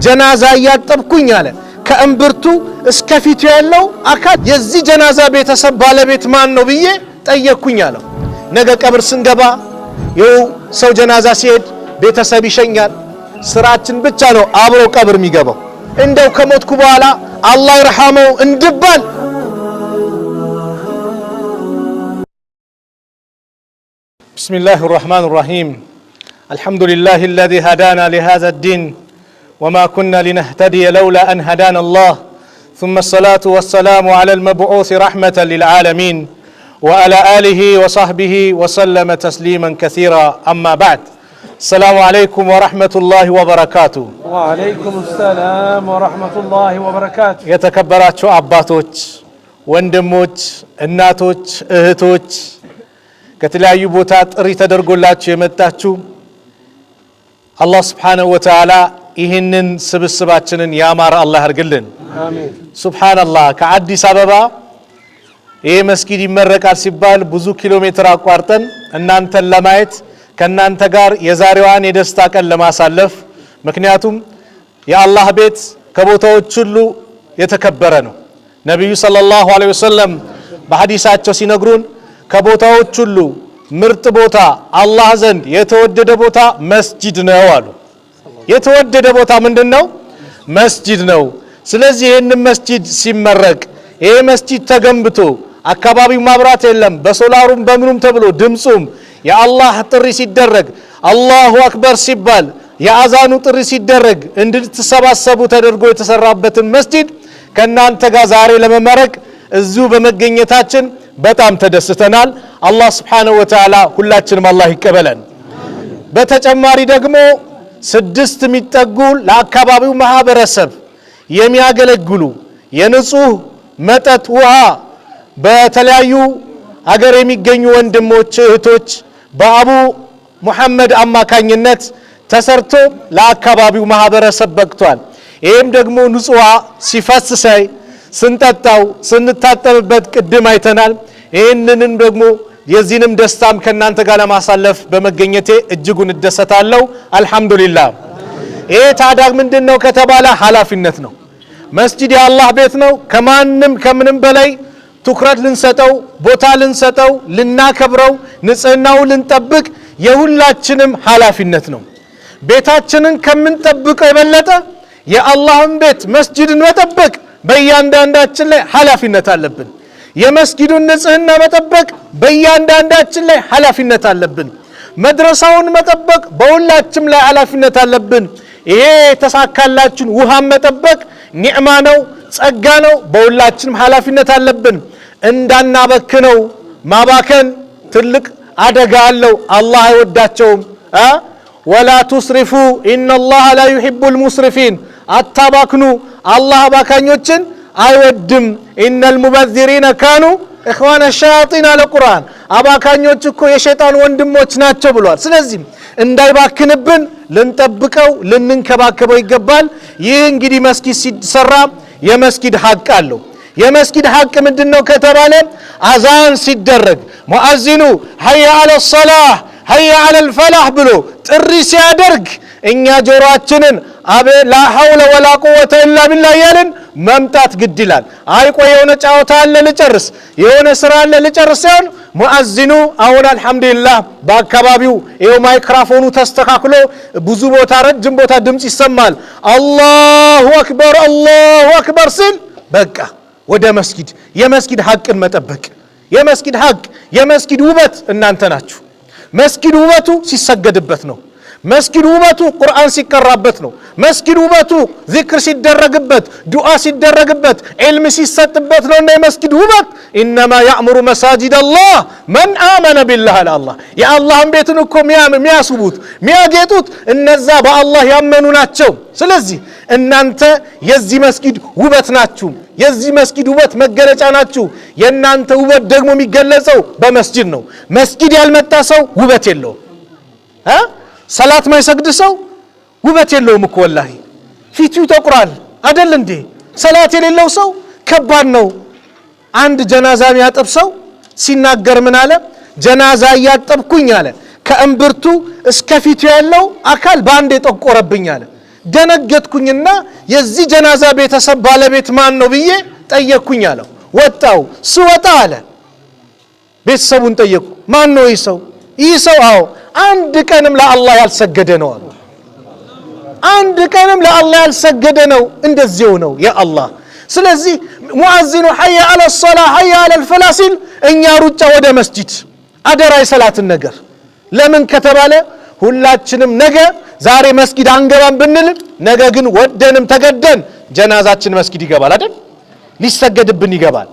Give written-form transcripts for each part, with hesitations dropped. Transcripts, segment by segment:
ጀናዛ ያጠብኩኝ አለ ከእምብርቱ እስከ ፊቱ ያለው አካል የዚህ ጀናዛ ቤተሰብ ባለቤት ማን ነው ብዬ ጠየቅኩኝ አለው። ነገ ቀብር ስንገባ ይው ሰው ጀናዛ ሲሄድ ቤተሰብ ይሸኛል። ስራችን ብቻ ነው አብሮ ቀብር የሚገባው። እንደው ከሞትኩ በኋላ አላህ ይርሐመው እንድባል بسم الله الرحمن الرحيم الحمد لله الذي هدانا لهذا الدين وما كنا لنهتدي لولا أن هدانا الله ثم الصلاة والسلام على المبعوث رحمة للعالمين وعلى آله وصحبه وسلم تسليما كثيرا أما بعد السلام عليكم ورحمة الله وبركاته وعليكم السلام ورحمة الله وبركاته يتكبراتشو أباتوች ወንድሞች እናቶች እህቶች ከተለያዩ ቦታ ጥሪ ተደርጎላችሁ የመጣችሁ አላህ Subhanahu Wa Ta'ala ይህንን ስብስባችንን ያማረ አላህ ያርግልን አሜን ሱብሃንአላህ ከአዲስ አበባ ይሄ መስጊድ ይመረቃል ሲባል ብዙ ኪሎ ሜትር አቋርጠን እናንተን ለማየት ከናንተ ጋር የዛሬዋን የደስታ ቀን ለማሳለፍ ምክንያቱም የአላህ ቤት ከቦታዎች ሁሉ የተከበረ ነው ነብዩ ሰለላሁ ዐለይሂ ወሰለም በሐዲሳቸው ሲነግሩን ከቦታዎች ሁሉ ምርጥ ቦታ አላህ ዘንድ የተወደደ ቦታ መስጂድ ነው አሉ የተወደደ ቦታ ምንድነው መስጂድ ነው ስለዚህ ይሄንን መስጂድ ሲመረቅ ይሄ መስጂድ ተገንብቶ አካባቢው ማብራት የለም በሶላሩም በምኑም ተብሎ ድምጹም የአላህ ጥሪ ሲደረግ አላሁ አክበር ሲባል የአዛኑ ጥሪ ሲደረግ እንድትሰባሰቡ ተደርጎ የተሰራበትን መስጂድ ከናንተ ጋር ዛሬ ለመመረቅ እዚሁ በመገኘታችን በጣም ተደስተናል አላህ Subhanahu Wa Ta'ala ሁላችንም አላህ ይቀበለን በተጨማሪ ደግሞ 6 የሚጠጉ ለአካባቢው ማህበረሰብ የሚያገለግሉ የንጹህ መጠጥ ውሃ በተለያዩ ሀገር የሚገኙ ወንድሞች እህቶች በአቡ መሐመድ አማካኝነት ተሰርቶ ለአካባቢው ማህበረሰብ በቅቷል ይሄም ደግሞ ንጹህ ሲፈስሳይ ስንጠጣው ስንታጠብበት ቅድም አይተናል ይሄንንም ደግሞ የዚህንም ደስታም ከናንተ ጋር ለማሳለፍ በመገኘቴ እጅጉን እደሰታለሁ አልহামዱሊላህ ይሄ ታዳግ ምንድነው ከተባለ ሐላፊነት ነው መስጂድ የአላህ ቤት ነው ከማንም ከምንም በላይ ትኩረት ልንሰጠው ቦታ ልንሰጠው ልናከብረው ንጽህናው ልንጠብቅ የሁላችንም ሐላፊነት ነው ቤታችንን ከምንጠብቀው የበለጠ የአላህን ቤት መስጂድን መጠበቅ በእያንዳንዳችን ላይ ሐላፊነት አለብን የመስጊዱን ንጽህና መጠበቅ በእያንዳንዳችን ላይ ሐላፊነት አለብን መድረሳውን መጠበቅ በሁላችንም ላይ ሐላፊነት አለብን ይሄ ተሳካላችሁ ውሃን መጠበቅ ኒዕማ ነው ጸጋ ነው በሁላችንም ሐላፊነት አለብን እንዳናበክነው ማባከን ትልቅ አደጋ አለው አላህ አይወዳቸውም ወላ ትስሪፉ ኢነላህ ላ ዩሂቡል ሙስሪፊን አታባክኑ አላህ ባካኞችን አይወድም ኢነል ሙበዚሪነ ካኑ ኢኽዋነ ሸያጢን አለ ቁርአን አባካኞች እኮ የሸይጣን ወንድሞች ናቸው ብሏል ስለዚህ እንዳይባክንብን ልንጠብቀው ልንንከባከበው ይገባል ይህ እንግዲህ መስጊድ ሲሰራ የመስጊድ ሐቅ አለው የመስጊድ ሐቅ ምንድነው ከተባለ አዛን ሲደረግ ሙአዚኑ ሀያ አለ ሶላህ ሀያ አለ الفلاح ብሎ ጥሪ ሲያደርግ እኛ ጆሮአችንን አበ ላ ሐውለ ወላ ቁወተ ኢላ ቢላህ ያለን መምጣት ግድ ይላል አይቆይ የሆነ ጫውታ አለ ልጨርስ የሆነ ስራ አለ ልጨርስ ሳይሆን ሙአዚኑ አሁን አልহামዱሊላህ በአካባቢው ይሄው ማይክሮፎኑ ተስተካክሎ ብዙ ቦታ ረጅም ቦታ ድምጽ ይሰማል አላሁ አክበር ሲል በቃ ወደ መስጊድ የመስጊድ ሐቅን መጠበቅ የመስጊድ ሐቅ የመስጊድ ውበት እናንተ ናችሁ መስጊድ ውበቱ ሲሰገድበት ነው መስጊድ ውበቱ ቁርአን ሲቀራበት ነው መስጊድ ውበቱ ዚክር ሲደረግበት ዱዓ ሲደረግበት ዒልም ሲሰጥበት ነው እና መስጊድ ውበት انما يأمر مساجد الله من آمن بالله الله يا الله ቤትን እኮ የሚያስቡት የሚያጌጡት እነዛ በአላህ ያመኑ ናቸው ስለዚህ እናንተ የዚህ መስጊድ ውበት ናችሁ የዚህ መስጊድ ውበት መገለጫ ናችሁ የናንተ ውበት ደግሞ የሚገለጸው በመስጊድ ነው መስጊድ ያልመጣ ሰው ውበት የለውም ሰላት ማይሰግድ ሰው ውበት የለውም እኮ ወላሂ ፊቱ ተቁራል አይደል እንዴ ሰላት የሌለው ሰው ከባድ ነው አንድ ጀናዛ የሚያጠብ ሰው ሲናገር ምን አለ ጀናዛ ያጠብኩኝ አለ ከእምብርቱ እስከ ፊቱ ያለው አካል ባንዴ ተቆረብኝ አለ ደነገጥኩኝና የዚህ ጀናዛ ቤተሰብ ባለቤት ማን ነው ብዬ ጠየቅኩኝ አለው። ወጣው ስወጣ አለ ቤተሰቡን ጠየቁ። ማን ነው ይህ ሰው? ይህ ሰው አዎ አንድ ቀንም ለአላህ ያልሰገደ ነው አሉ። አንድ ቀንም ለአላህ ያልሰገደ ነው። እንደዚሁ ነው ያ አላህ። ስለዚህ ሙአዚኑ ሐያ አለ الصلاة ሐያ አለ الفلاح ሲል እኛ ሩጫ ወደ መስጂድ አደራ የሰላትን ነገር ለምን ከተባለ ሁላችንም ነገ ዛሬ መስጊድ አንገባም ብንል ነገ ግን ወደንም ተገደን ጀናዛችን መስጊድ ይገባል አይደል? ሊሰገድብን ይገባል።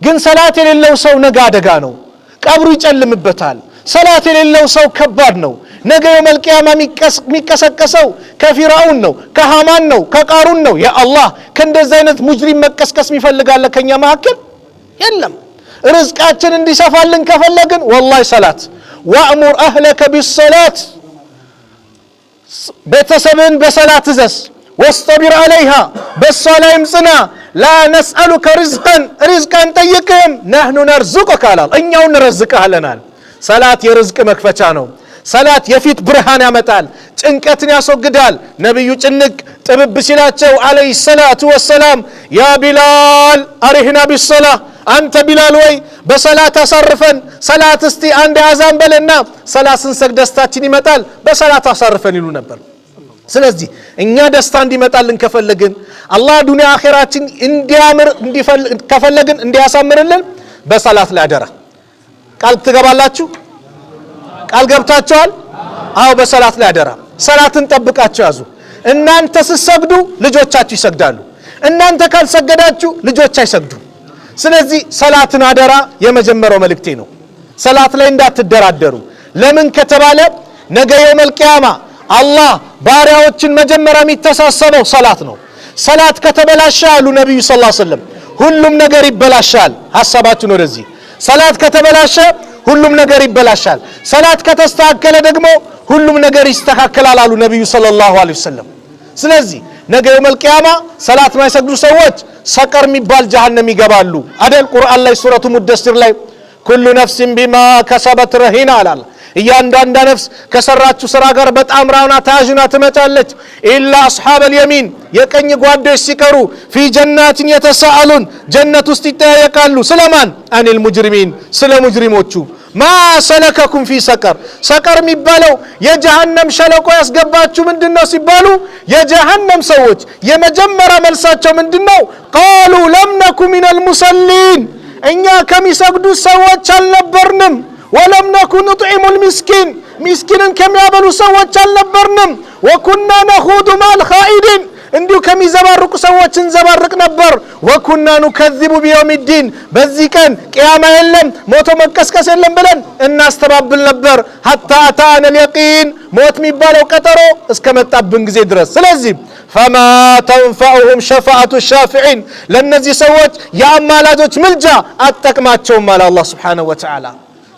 ግን ሰላት የሌለው ሰው ነገ አደጋ ነው። ቀብሩ ይጨልምበታል። ሰላት የሌለው ሰው ከባድ ነው። ነገ የውመል ቂያማ የሚቀሰቀሰው ከፊራውን ነው፣ ከሃማን ነው፣ ከቃሩን ነው። ያ አላህ ከእንደዚህ አይነት ሙጅሪም መቀስቀስ የሚፈልጋለ ከኛ መካከል የለም። ርዝቃችን እንዲሰፋልን ከፈለግን ወላሂ ሰላት ወአሙር አህለከ ቢሰላት ቤተሰብን በሰላት እዘዝ ወስጠቢር አለይሃ በሷ ላይም ጽና ላ ነስአሉከ ሪዝቀን ጠይቅም ነህኑ ነርዙቀከ አላል እኛው እንረዝቅሃለናል። ሰላት የርዝቅ መክፈቻ ነው። ሰላት የፊት ብርሃን ያመጣል፣ ጭንቀትን ያስወግዳል። ነብዩ ጭንቅ ጥብብ ሲላቸው አለይሂ ሰላቱ ወሰላም ያ ቢላል አሪህና ቢሰላህ አንተ ቢላል ወይ በሰላት አሳርፈን፣ ሰላት እስቲ አንድ አዛን በለና ሰላትን ሰግደስታችን ይመጣል፣ በሰላት አሳርፈን ይሉ ነበር። ስለዚህ እኛ ደስታ እንዲመጣልን ከፈለግን አላህ ዱንያ አኺራችን እንዲያምር ከፈለግን እንዲያሳምርልን በሰላት ላይ አደራ። ቃል ትገባላችሁ? ቃል ገብታችኋል? አዎ በሰላት ላይ አደራ። ሰላትን ጠብቃችሁ ያዙ። እናንተ ስትሰግዱ ልጆቻችሁ ይሰግዳሉ። እናንተ ካልሰገዳችሁ ልጆች አይሰግዱም። ስለዚህ ሰላትን አደራ የመጀመሪያው መልእክቴ ነው። ሰላት ላይ እንዳትደራደሩ። ለምን ከተባለ ነገ የውመል ቂያማ አላህ ባሪያዎችን መጀመሪያ የሚተሳሰበው ሰላት ነው። ሰላት ከተበላሸ አሉ ነብዩ ሰለላሁ ዐለይሂ ወሰለም ሁሉም ነገር ይበላሻል። ሐሳባችን ወደዚህ ሰላት ከተበላሸ ሁሉም ነገር ይበላሻል። ሰላት ከተስተካከለ ደግሞ ሁሉም ነገር ይስተካከላል አሉ ነብዩ ሰለላሁ ዐለይሂ ወሰለም። ስለዚህ ነገ የውመል ቂያማ ሰላት ማይሰግዱ ሰዎች ሰቀር የሚባል ጀሃነም ይገባሉ አይደል? ቁርአን ላይ ሱረቱ ሙደሲር ላይ ኩሉ ነፍሲን ቢማ ከሰበት ረሂና አላል። እያንዳንዷ ነፍስ ከሰራችው ስራ ጋር በጣም ራውና ታጅና ትመጣለች። ኢላ አስሐበል የሚን የቀኝ ጓዶች ሲቀሩ ፊ ጀናትን የተሳአሉን ጀነት ውስጥ ይጠያየቃሉ። ስለማን? አኒል ሙጅሪሚን ስለ ሙጅሪሞቹ። ማ ሰለከኩም ፊ ሰቀር ሰቀር የሚባለው የጀሃነም ሸለቆ ያስገባችሁ ምንድነው ሲባሉ የጀሃነም ሰዎች የመጀመሪያ መልሳቸው ምንድነው? ቃሉ ለም ነኩ ሚነል ሙሰሊን እኛ ከሚሰግዱ ሰዎች አልነበርንም። ወለም ነኩ ንጥዒሙል ሚስኪን ሚስኪንን ከሚያበሉ ሰዎች አልነበርንም። ወኩና ነኹዱ ማል ኻኢዲን እንዲሁ ከሚዘባርቁ ሰዎች እንዘባርቅ ነበር። ወኩና ኑከዚቡ ቢየውሚዲን በዚህ ቀን ቅያማ የለም ሞቶ መቀስቀስ የለም ብለን እናስተባብል ነበር። ሐታ አታነል የቂን ሞት የሚባለው ቀጠሮ እስከመጣብን ጊዜ ድረስ። ስለዚህ ፈማ ተንፈዑሁም ሸፋዓቱ ሻፊዒን ለነዚህ ሰዎች የአማላጆች ምልጃ አጠቅማቸውም አለ አላህ ሱብሓነሁ ወተዓላ።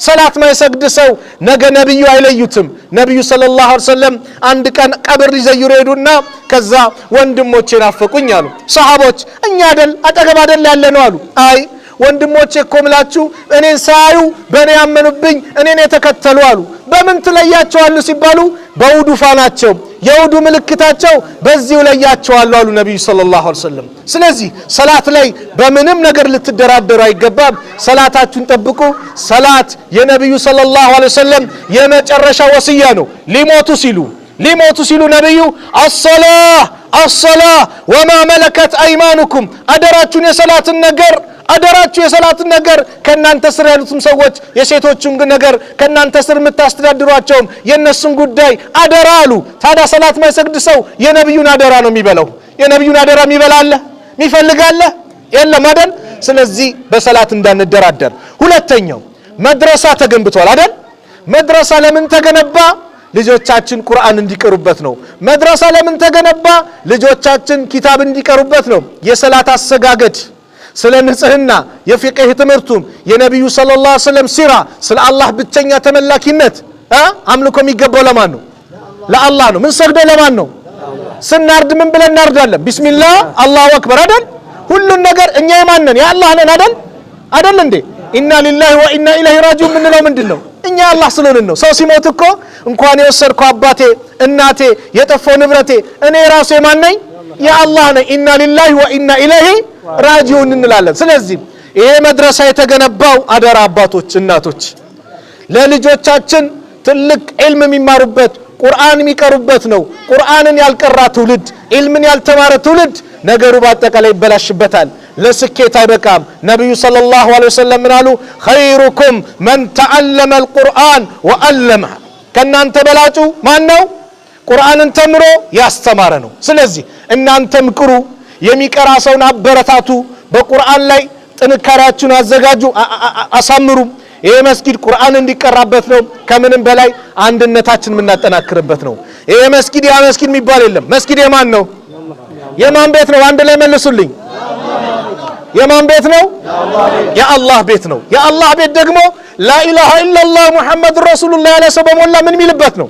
ሰላት ማይሰግድ ሰው ነገ ነብዩ አይለዩትም። ነብዩ ሰለላሁ ዐለይሂ ወሰለም አንድ ቀን ቀብር ሊዘይሩ ሄዱና ከዛ ወንድሞቼ ናፈቁኝ አሉ። ሰሃቦች እኛ አይደል አጠገብ አይደል ያለ ነው አሉ። አይ ወንድሞቼ እኮ ምላችሁ እኔን ሳዩ በእኔ ያመኑብኝ እኔን የተከተሉ አሉ። በምን ትለያቸዋለሁ ሲባሉ በውዱ ፋናቸው የውዱ ምልክታቸው በዚሁ ለያቸዋለሁ አሉ ነብዩ ሰለላሁ ዐለይሂ ወሰለም። ስለዚህ ሰላት ላይ በምንም ነገር ልትደራደሩ አይገባም። ሰላታችሁን ጠብቁ። ሰላት የነብዩ ሰለላሁ ዐለይሂ ወሰለም የመጨረሻ ወስያ ነው። ሊሞቱ ሲሉ ነብዩ አሰላህ ወማ መለከት አይማኑኩም አደራችሁን የሰላትን ነገር ከናንተ ስር ያሉትም ሰዎች የሴቶችን ነገር ከናንተ ስር የምታስተዳድሯቸውም የነሱን ጉዳይ አደራ አሉ። ታዲያ ሰላት ማይሰግድ ሰው የነብዩን አደራ ነው የሚበላው። የነብዩን አደራ የሚበላለ የሚፈልጋለ የለም አይደል? ስለዚህ በሰላት እንዳንደራደር። ሁለተኛው መድረሳ ተገንብቷል አይደል? መድረሳ ለምን ተገነባ? ልጆቻችን ቁርአን እንዲቀሩበት ነው። መድረሳ ለምን ተገነባ? ልጆቻችን ኪታብ እንዲቀሩበት ነው። የሰላት አሰጋገድ ስለ ንጽህና የፊቅህ ትምህርቱም የነብዩ ሰለላሁ ዐለይሂ ወሰለም ሲራ ስለ አላህ ብቸኛ ተመላኪነት አምልኮ የሚገባው ለማን ነው? ለአላህ ነው። ምን ሰግደው ለማን ነው? ስናርድ ምን ብለን እናርዳለን? ቢስሚላህ አላሁ አክበር አይደል? ሁሉን ነገር እኛ የማን ነን? የአላህ ነን አይደል እንዴ? ኢና ሊላሂ ወኢና ኢለይሂ ራጂዑን ምንለው ምንድነው? እኛ አላህ ስለሆነ ነው። ሰው ሲሞት እኮ እንኳን የወሰድኩ አባቴ እናቴ የጠፋው ንብረቴ እኔ ራሴ ማን ነኝ? የአላህ ነኝ። ኢና ሊላሂ ወኢና ኢለይሂ ራጂዑን እንላለን። ስለዚህ ይሄ መድረሳ የተገነባው አደራ አባቶች እናቶች ለልጆቻችን ትልቅ ዒልም የሚማሩበት ቁርአን የሚቀሩበት ነው። ቁርአንን ያልቀራ ትውልድ ዒልምን ያልተማረ ትውልድ ነገሩ በአጠቃላይ ይበላሽበታል፣ ለስኬት አይበቃም። ነብዩ ሰለላሁ ዐለይሂ ወሰለም ምን አሉ? ኸይሩኩም መን ተዓለመ አልቁርአን ወዐለመህ። ከናንተ በላጩ ማን ነው? ቁርአንን ተምሮ ያስተማረ ነው። ስለዚህ እናንተም ቅሩ፣ የሚቀራ ሰውን አበረታቱ፣ በቁርአን ላይ ጥንካሬያችሁን አዘጋጁ፣ አሳምሩ። ይሄ መስጊድ ቁርአን እንዲቀራበት ነው። ከምንም በላይ አንድነታችን የምናጠናክርበት ነው። ይሄ መስጊድ ያ መስጊድ የሚባል የለም። መስጊድ የማን ነው? የማን ቤት ነው? አንድ ላይ መልሱልኝ። የማን ቤት ነው? የአላህ ቤት ነው። የአላህ ቤት ደግሞ ላኢላሃ ኢላላህ ሙሐመድ ረሱሉላህ ያለ ሰው በሞላ ምን የሚልበት ነው?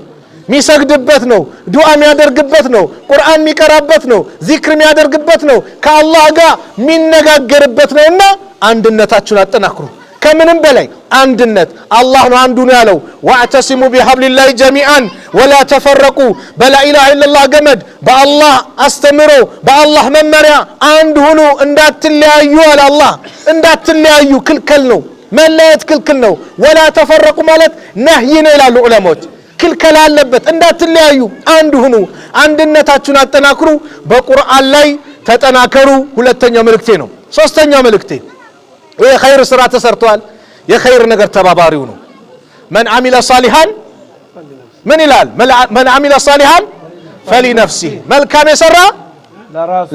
የሚሰግድበት ነው። ዱዓ የሚያደርግበት ነው። ቁርአን የሚቀራበት ነው። ዚክር የሚያደርግበት ነው። ከአላህ ጋር የሚነጋገርበት ነውና አንድነታችሁን አጠናክሩ። ከምንም በላይ አንድነት አላህ ነው አንዱ ነው ያለው። ወአዕተሲሙ ቢሐብሊላሂ ጀሚዓን ወላ ተፈረቁ። በላኢላሃ ኢላላህ ገመድ በአላህ አስተምሮ በአላህ መመሪያ አንድ ሁኑ፣ እንዳትለያዩ አለ አላህ። እንዳትለያዩ ክልክል ነው፣ መለየት ክልክል ነው። ወላ ተፈረቁ ማለት ነህይ ነው ይላሉ ዑለማዎች። ክልከላ አለበት። እንዳትለያዩ አንድ ሁኑ፣ አንድነታችሁን አጠናክሩ፣ በቁርአን ላይ ተጠናከሩ። ሁለተኛው መልእክቴ ነው። ሶስተኛው መልእክቴ የኸይር ስራ ተሰርቷል። የኸይር ነገር ተባባሪው ነው። መን አሚለ ሷሊሃን ምን ይላል? መን አሚለ ሷሊሃን ፈሊነፍሲህ። መልካም የሰራ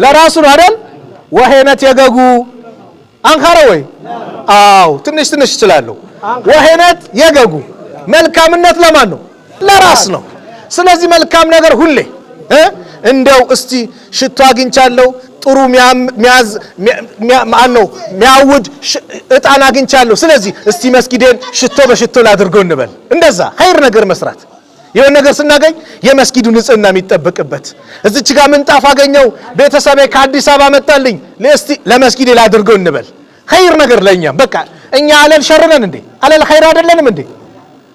ለራሱ ነው አይደል? ወሄነት የገጉ አንካረ ወይ? አዎ ትንሽ ትንሽ እችላለሁ። ወሄነት የገጉ መልካምነት ለማን ነው? ለራስ ነው። ስለዚህ መልካም ነገር ሁሌ እንደው እስቲ ሽቶ አግኝቻለሁ ጥሩ ሚያውድ እጣን አግኝቻለሁ፣ ስለዚህ እስቲ መስጊዴን ሽቶ በሽቶ ላድርገው እንበል። እንደዛ ኸይር ነገር መስራት። የሆነ ነገር ስናገኝ የመስጊዱ ንጽህና የሚጠበቅበት እዚች ጋር ምንጣፍ አገኘው ቤተሰቤ ከአዲስ አበባ መጣልኝ ለስቲ ለመስጊዴ ላድርገው እንበል። ኸይር ነገር ለኛም በቃ እኛ አለል ሸርነን እንዴ? አለል ኸይር አይደለንም እንዴ?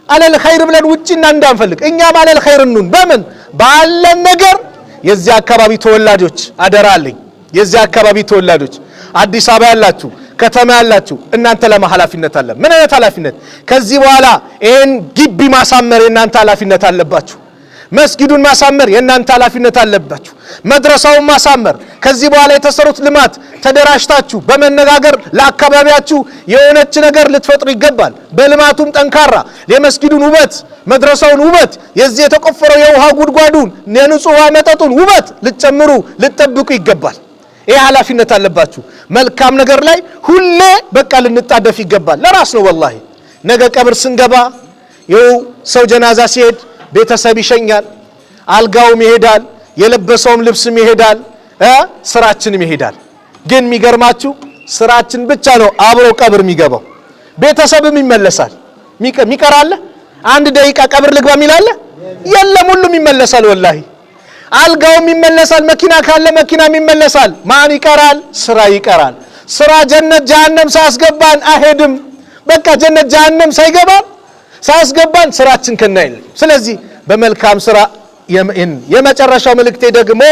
አለል ኸይር ብለን ውጪና እንዳንፈልግ እኛም አለል ኸይር እንሁን። በምን ባለን ነገር የዚህ አካባቢ ተወላጆች አደራ አለኝ። የዚህ አካባቢ ተወላጆች አዲስ አበባ ያላችሁ ከተማ ያላችሁ እናንተ ለማሐላፊነት አለ። ምን አይነት ኃላፊነት? ከዚህ በኋላ ይሄን ግቢ ማሳመር የእናንተ ኃላፊነት አለባችሁ። መስጊዱን ማሳመር የእናንተ ኃላፊነት አለባችሁ። መድረሳውን ማሳመር፣ ከዚህ በኋላ የተሰሩት ልማት ተደራጅታችሁ በመነጋገር ለአካባቢያችሁ የሆነች ነገር ልትፈጥሩ ይገባል። በልማቱም ጠንካራ የመስጊዱን ውበት፣ መድረሳውን ውበት፣ የዚህ የተቆፈረው የውሃ ጉድጓዱን የንጹህ ውሃ መጠጡን ውበት ልትጨምሩ ልትጠብቁ ይገባል። ይሄ ኃላፊነት አለባችሁ። መልካም ነገር ላይ ሁሌ በቃ ልንጣደፍ ይገባል። ለራስ ነው ወላሂ። ነገ ቀብር ስንገባ ይኸው ሰው ጀናዛ ሲሄድ ቤተሰብ ይሸኛል፣ አልጋውም ይሄዳል፣ የለበሰውም ልብስም ይሄዳል፣ ስራችንም ይሄዳል። ግን የሚገርማችሁ ስራችን ብቻ ነው አብሮ ቀብር የሚገባው። ቤተሰብም ይመለሳል። ሚቀራለ አንድ ደቂቃ ቀብር ልግባ ሚላለ የለም፣ ሁሉም ይመለሳል ወላሂ። አልጋውም ይመለሳል፣ መኪና ካለ መኪናም ይመለሳል። ማን ይቀራል? ስራ ይቀራል። ስራ ጀነት ጀሃነም ሳያስገባን አይሄድም። በቃ ጀነት ጀሃነም ሳያስገባን ስራችን ከና ይል። ስለዚህ በመልካም ስራ የመጨረሻው መልእክቴ ደግሞ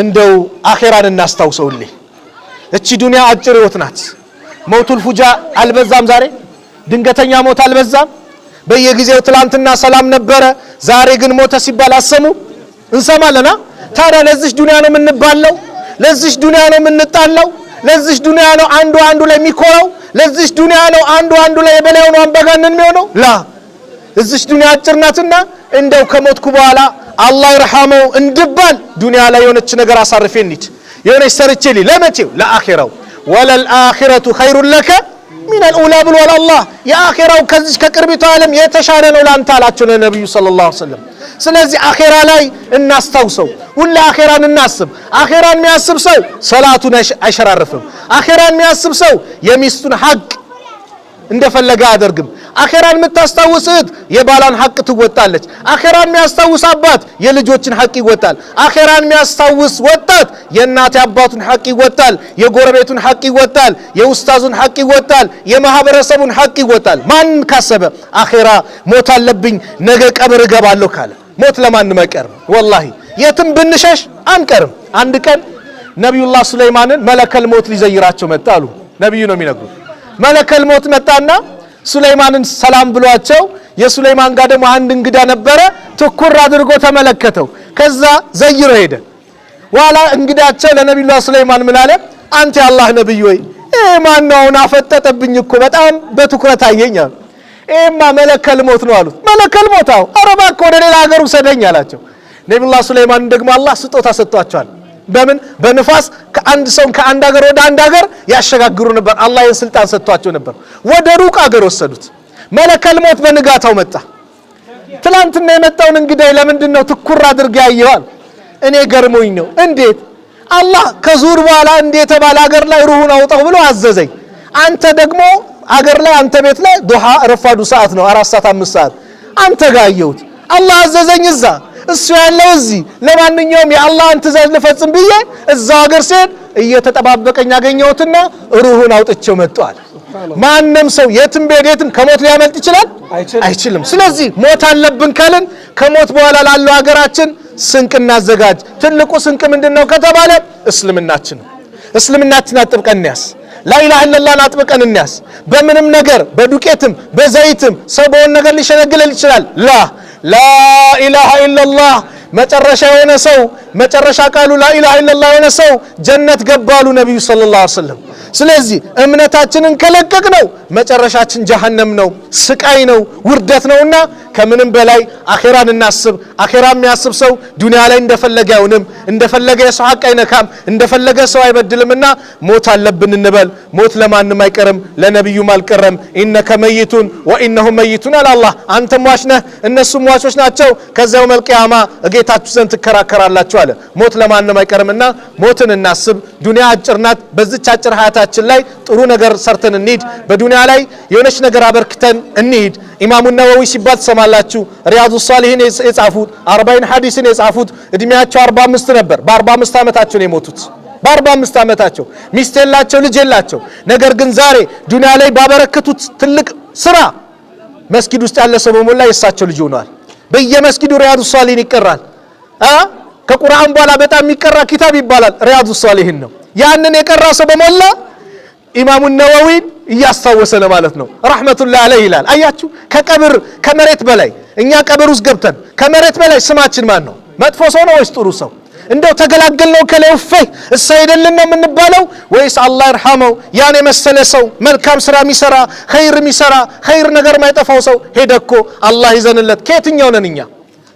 እንደው አኺራን እናስታውሰውልኝ። እቺ ዱንያ አጭር ህይወት ናት። ሞቱል ፉጃ አልበዛም? ዛሬ ድንገተኛ ሞት አልበዛም? በየጊዜው ትላንትና ሰላም ነበረ፣ ዛሬ ግን ሞተ ሲባል አሰሙ እንሰማለና። ታዲያ ለዚህ ዱንያ ነው የምንባለው? ለዚህ ዱንያ ነው የምንጣለው? ለዚህ ዱንያ ነው አንዱ ላይ የሚኮራው? ለዚህ ዱንያ ነው አንዱ ላይ የበላዩ ነው አምባጋነን የሚሆነው? ላ እዚህ ዱንያ አጭር ናትና እንደው ከሞትኩ በኋላ አላህ ይርሐመው እንድባል ዱንያ ላይ የሆነች ነገር አሳርፌ እንሂድ፣ የሆነች ሰርቼ ለመቼው ለአኺራው። ወለል አኺረቱ ኸይሩን ለከ ሚነል ኡላ ብሏል አላህ። የአኺራው ከዚህ ከቅርቢቱ ዓለም የተሻለ ነው ላንተ አላቸው ነብዩ ሰለላሁ ዐለይሂ ወሰለም። ስለዚህ አኺራ ላይ እናስታውሰው፣ ሁሌ አኺራን እናስብ። አኺራን የሚያስብ ሰው ሰላቱን አይሸራርፍም። አኺራን የሚያስብ ሰው የሚስቱን ሐቅ እንደፈለገ አያደርግም። አኺራን የምታስታውስት የባሏን ሐቅ ትወጣለች። አኺራን የሚያስታውስ አባት የልጆችን ሐቅ ይወጣል። አኺራን የሚያስታውስ ወጣት የእናት አባቱን ሐቅ ይወጣል፣ የጎረቤቱን ሐቅ ይወጣል፣ የኡስታዙን ሐቅ ይወጣል፣ የማህበረሰቡን ሐቅ ይወጣል። ማን ካሰበ አኺራ ሞት አለብኝ ነገ ቀብር እገባለሁ ካለ ሞት ለማንም አይቀርም። ወላሂ የትም ብንሸሽ አንቀርም። አንድ ቀን ነብዩላህ ሱለይማንን መለከል ሞት ሊዘይራቸው መጣ አሉ። ነብዩ ነው የሚነግሩት። መለከል ሞት መጣና ሱለይማንን ሰላም ብሏቸው የሱለይማን ጋር ደግሞ አንድ እንግዳ ነበረ። ትኩር አድርጎ ተመለከተው። ከዛ ዘይሮ ሄደ። ዋላ እንግዳቸው ለነብዩላህ ሱለይማን ምን አለ? አንተ የአላህ ነብይ ወይ ማን ነው? አፈጠጠብኝ እኮ በጣም በትኩረት አየኛል። ኤማ መለከል ሞት ነው አሉት። መለከል ሞታው አረባ እኮ ወደ ሌላ ሀገር ሰደኝ አላቸው። ነብዩላህ ሱለይማን ደግሞ አላህ ስጦታ ሰጥቷቸዋል። በምን በንፋስ ከአንድ ሰው ከአንድ ሀገር ወደ አንድ ሀገር ያሸጋግሩ ነበር። አላህ ይህን ስልጣን ሰጥቷቸው ነበር። ወደ ሩቅ ሀገር ወሰዱት። መለከል ሞት በንጋታው መጣ። ትላንትና የመጣውን እንግዳይ ለምንድን ነው ትኩር አድርጌ ያየዋል? እኔ ገርሞኝ ነው። እንዴት አላህ ከዙር በኋላ እንዴት ባለ ሀገር ላይ ሩሁን አውጣው ብሎ አዘዘኝ። አንተ ደግሞ ሀገር ላይ አንተ ቤት ላይ ዱሃ ረፋዱ ሰዓት ነው 4 ሰዓት 5 ሰዓት አንተ ጋር አየሁት። አላህ አዘዘኝ እዛ እሱ ያለው እዚህ። ለማንኛውም የአላህን ትእዛዝ ልፈጽም ብዬ እዛው ሀገር ሲሄድ እየተጠባበቀኝ አገኘሁትና ሩሁን አውጥቼው መጣሁ። ማንም ሰው የትም ቤት ከሞት ሊያመልጥ ይችላል? አይችልም። ስለዚህ ሞት አለብን ካልን ከሞት በኋላ ላለው ሀገራችን ስንቅ እናዘጋጅ። ትልቁ ስንቅ ምንድነው ከተባለ እስልምናችን አጥብቀን እንያዝ። ላኢላሃ ኢላላህን አጥብቀን እንያዝ። በምንም ነገር በዱቄትም በዘይትም ሰው በሆነ ነገር ሊሸነግል ይችላል። ላኢላሃ ኢላላህ መጨረሻ የሆነ ሰው መጨረሻ ቃሉ ላኢላሃ ኢላላህ የሆነ ሰው ጀነት ገባሉ ነብዩ ሰለላሁ ዐለይሂ ወሰለም። ስለዚህ እምነታችንን ከለቀቅነው መጨረሻችን ጀሃነም ነው፣ ስቃይ ነው፣ ውርደት ነውና ከምንም በላይ አኺራን እናስብ። አኺራ የሚያስብ ሰው ዱንያ ላይ እንደፈለገ አይሆንም፣ እንደፈለገ የሰው ሐቅ አይነካም፣ እንደፈለገ ሰው አይበድልምና ሞት አለብን እንበል። ሞት ለማንም አይቀርም፣ ለነብዩም አልቀረም። ኢነከ መይቱን ወኢነሁም መይቱን አላህ። አንተም ሟች ነህ እነሱም ሟቾች ናቸው፣ ከዚያው መልቂያማ እጌታችሁ ዘንድ ትከራከራላችሁ አለ። ሞት ለማንም አይቀርምና ሞትን እናስብ። ዱንያ አጭር ናት። በዚች አጭር ሀያታችን ላይ ጥሩ ነገር ሰርተን እንሂድ። በዱንያ ላይ የሆነች ነገር አበርክተን እንሂድ። ኢማሙ ነወዊ ሲባል ትሰማላችሁ። ሪያዱ ሷሊሂን የጻፉት 40 ሐዲስን የጻፉት እድሜያቸው 45 ነበር። በ45 ዓመታቸው ነው የሞቱት። በ45 ዓመታቸው ሚስት የላቸው ልጅ የላቸው። ነገር ግን ዛሬ ዱንያ ላይ ባበረከቱት ትልቅ ስራ መስጊድ ውስጥ ያለ ሰው በሞላ የሳቸው ልጅ ሆኗል። በየመስጊዱ ሪያዱ ሷሊሂን ይቀራል። ከቁርአን በኋላ በጣም የሚቀራ ኪታብ ይባላል ሪያዱ ሷሊሂን ነው። ያንን የቀራ ሰው በሞላ ኢማሙ ነወዊን እያስታወሰ ነው ማለት ነው። ረህመቱላህ አለይሂ ይላል። አያችሁ ከቀብር ከመሬት በላይ እኛ ቀብር ውስጥ ገብተን ከመሬት በላይ ስማችን ማን ነው? መጥፎ ሰው ነው ወይስ ጥሩ ሰው? እንደው ተገላገልነው ከለው ፈይ እሳይደልን ነው የምንባለው ወይስ አላህ ይርሐመው ያን የመሰለ ሰው መልካም ስራ የሚሰራ ኸይር ነገር ማይጠፋው ሰው ሄደኮ አላህ ይዘንለት ከየትኛው ነን እኛ?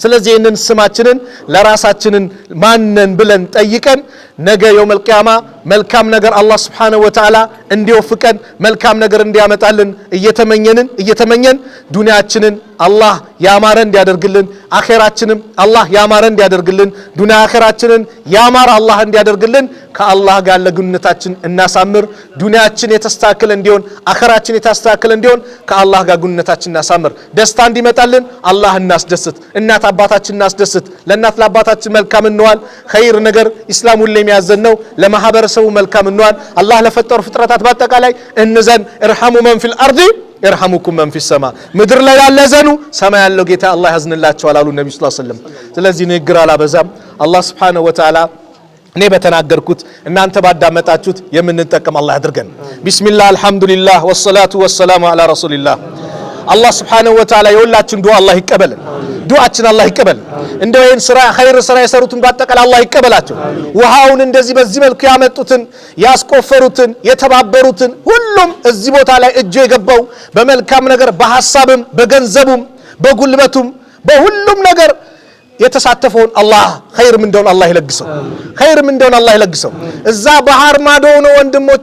ስለዚህ ይህንን ስማችንን ለራሳችንን ማነን ብለን ጠይቀን ነገ የውመል ቂያማ መልካም ነገር አላህ Subhanahu Wa Ta'ala እንዲወፍቀን መልካም ነገር እንዲያመጣልን እየተመኘን ዱንያችንን አላህ ያማረ እንዲያደርግልን አኺራችንን አላህ ያማረ እንዲያደርግልን ዱንያ አኺራችንን ያማረ አላህ እንዲያደርግልን ከአላህ ጋር ለግንኙነታችን እናሳምር። ዱንያችን የተስተካከለ እንዲሆን አኺራችን የተስተካከለ እንዲሆን ከአላህ ጋር ግንኙነታችን እናሳምር። ደስታ እንዲመጣልን አላህ እናስደስት። እናት አባታችን እናስደስት። ለእናት ለአባታችን መልካም እንዋል። ኸይር ነገር ኢስላም ሁሌ የሚያዘን ነው። ለማህበረሰቡ መልካም እንዋል። አላህ ለፈጠሩ ፍጥረታት በአጠቃላይ እንዘን። እርሐሙ መን ፊል አርዲ ይርሐሙኩም መን ፊስ ሰማ። ምድር ላይ ያለ ዘኑ ሰማይ ያለው ጌታ አላህ ያዝንላቸዋል አሉ ነብዩ ሰለላሁ ዐለይሂ ወሰለም። ስለዚህ ንግግር አላበዛም። አላህ Subhanahu Wa Ta'ala እኔ በተናገርኩት እናንተ ባዳመጣችሁት የምንጠቀም አላህ ያድርገን። ቢስሚላህ አልሐምዱሊላህ ወሰላቱ ወሰላሙ ዐላ ረሱሊላህ። አላህ Subhanahu Wa Ta'ala የሁላችን ዱዓ አላህ ይቀበልን። ዱዓችን አላህ ይቀበል። እንደው ይሄን ስራ ኸይር ስራ የሰሩትን ባጠቃላይ አላህ ይቀበላቸው። ውሃውን እንደዚህ በዚህ መልኩ ያመጡትን ያስቆፈሩትን የተባበሩትን ሁሉም እዚህ ቦታ ላይ እጁ የገባው በመልካም ነገር በሐሳብም በገንዘቡም በጉልበቱም በሁሉም ነገር የተሳተፈውን አላህ ኸይር ምንደውን አላህ ይለግሰው። ኸይር ምንደውን አላህ ይለግሰው። እዛ ባህር ማዶ ነው ወንድሞች